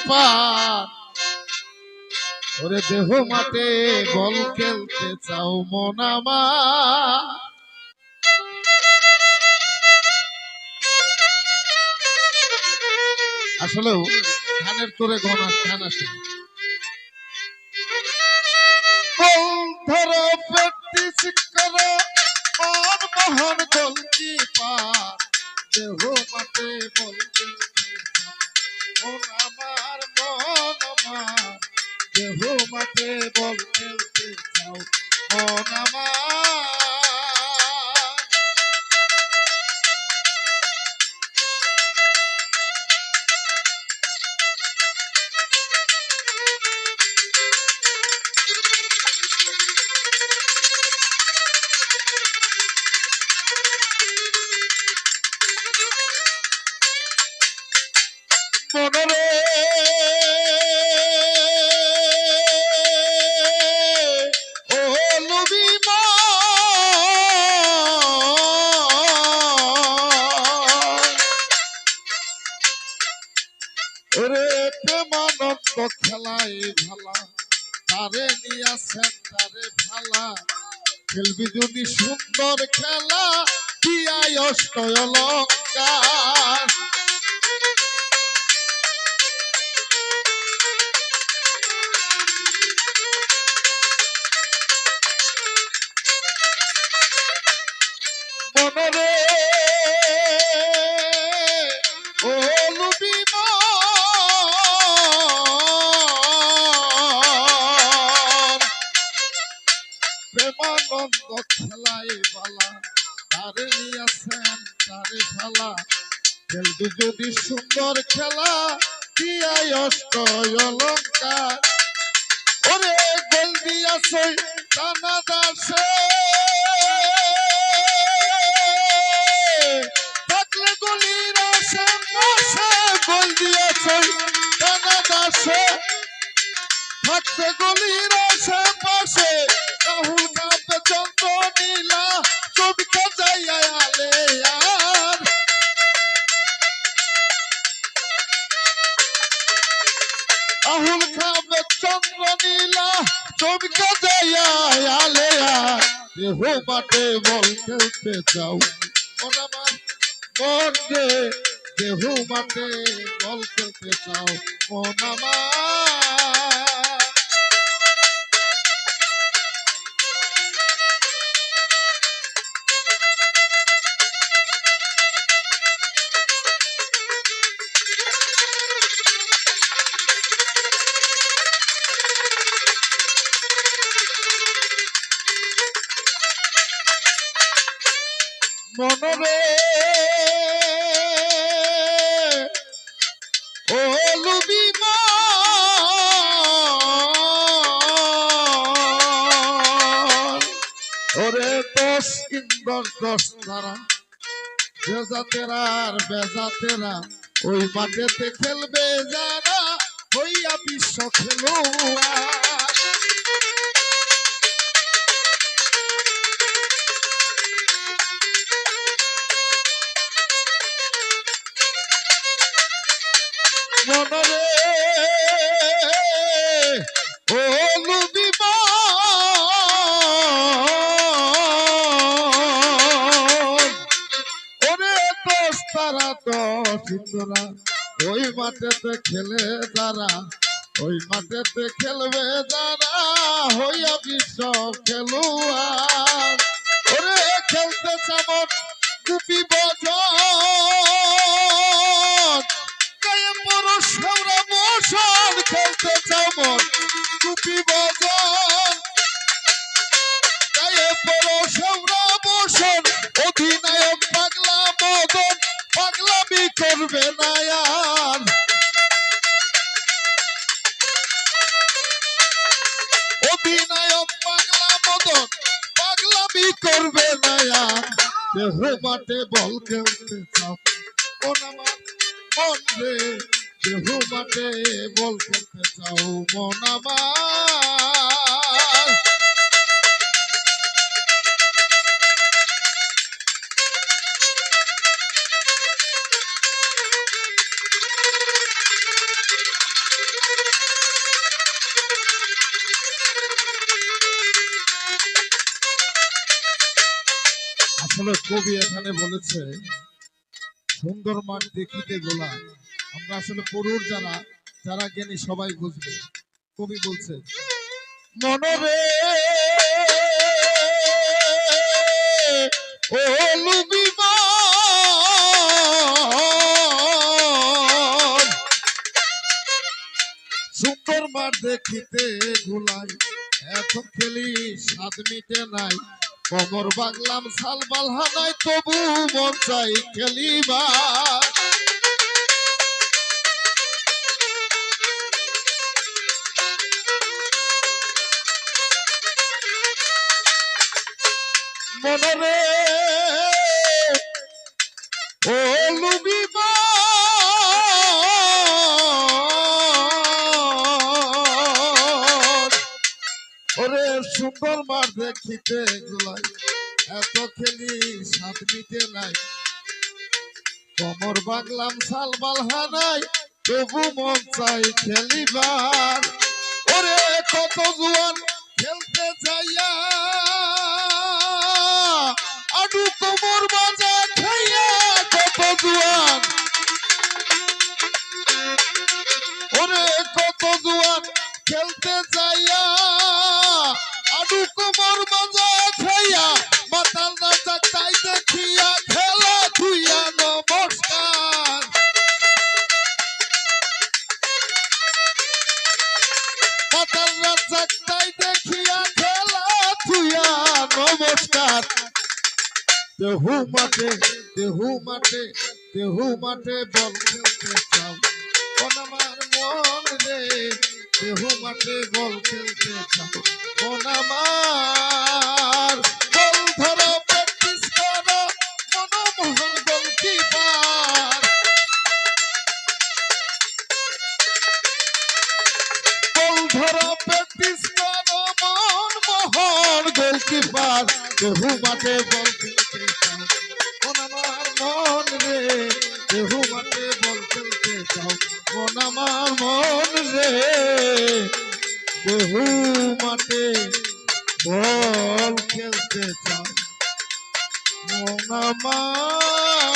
পার ওরে দেহ মাঠে বল খেলতে চাও মন আমার আসলেও ধানের তোরে ঘনা ধান আসে ধরো প্র্যাকটিস করো মন মহান গোলকিপার দেহ মাঠে বল খেলতে চাও মন আমার দেহ মাঠে বল খেলতে চাও মন আমার মনরে ও লুবি ওরে প্রেমানন্দ খেলাই ভালা তারে নিয়াছেন তারে ভালা খেলবি যদি সুন্দর খেলা দিয়াই অষ্ট অলঙ্কার মনরে ও লুবি প্রেমানন্দ খেলাই বালা তারে নিয়াছেন তারে খেলা খেলবি যদি সুন্দর খেলা দিয়াই অষ্ট অলঙ্কার ওরে গোল দিয়াছে টানা দাসে থাকলে গলির আশেপাশে গোল দিয়েছে টানা দাসে থাকতে গলির আশেপাশে রাহুল কাপে চন্দ্র নীলা চমকে যাইয়া আলে আর রাহুল কাপে চন্দ্র নীলা চমকে যাইয়া আলে আর দেহ মাঠে বল খেলতে চাও মন আমার মন রে দেহ মাঠে বল খেলতে চাও মন আমার মনরে ও লুবি ওরে 10 ইন্দর 10 তারা বেজা তেরা আর বেজা তেরা ওই মাঠেতে খেলবে যারা হইয়া বিশ্ব খেলোয়াড় মনরে ও লুবি ওরে 10 তারা 10 ইন্দরা ওই মাঠেতে খেলে যারা ওই মাঠেতে খেলবে যারা হইয়া বিশ্ব খেলোয়াড় ওরে খেলতে চামন গুপি বজন গায়ে পরশ হাওড়া বসন খেলতে চামন গুপি বজন গায়ে পরশ হাওড়া বসন অধিনায়ক পাগলা মদন পাগলামি করবে না আর অধিনায়ক পাগলা মদন পাগলামি করবে না আর দেহ মাঠে বল খেলতে চাও মন আমার মন রে দেহ মাঠে বল খেলতে চাও মন আমার আসলে কবি এখানে বলেছে সুন্দর মাঠ দেখিতে গোলা। আমরা আসলে পড়ুর যারা যারা জ্ঞানী সবাই বুঝবে। কবি বলছে মনরে ও লুবিমা সুন্দর মাঠ দেখিতে গোলাই এত খেলি স্বাদ মিটে নাই কমর বাংলাম সাল বালহানাই তবু মন চাই খেলিবা মনরে ও লুবিবা ওরে সুন্দর মাঠ দেখিতে গোলাই এত খেলি সাত মিটে নাই কমর বাংলাম সাল বালহানাই তবু মন চাই খেলিবার ওরে কত জুয়ান খেলতে যাইয়া আডু কোমর বাজা খাইয়া কত জুয়ান ওরে কত জুয়ান খেলতে যাইয়া আডু কোমর বাজা খাইয়া মাতাল রাজা তাই দেখিয়া খেলা ধুইয়া নমস্কার মাতাল রাজা তাই দেখিয়া খেলা ধুইয়া নমস্কার দেহু মাঠে দেহু মাঠে দেহু মাঠে বল খেলতে চাও কোন আমার মন রে দেহু মাঠে বল খেলতে চাও কোন আমার বল ধরো প্র্যাকটিস করো মনমোহন গোলকিপার বল ধরো প্র্যাকটিস করো মনমোহন গোলকিপার দেহু মাঠে বল খেলতে চাও কোন আমার মন রে দেহু মাঠে বল খেলতে চাও কোন আমার মন রে দেহু মাঠে বল খেলতে চাও মন আমার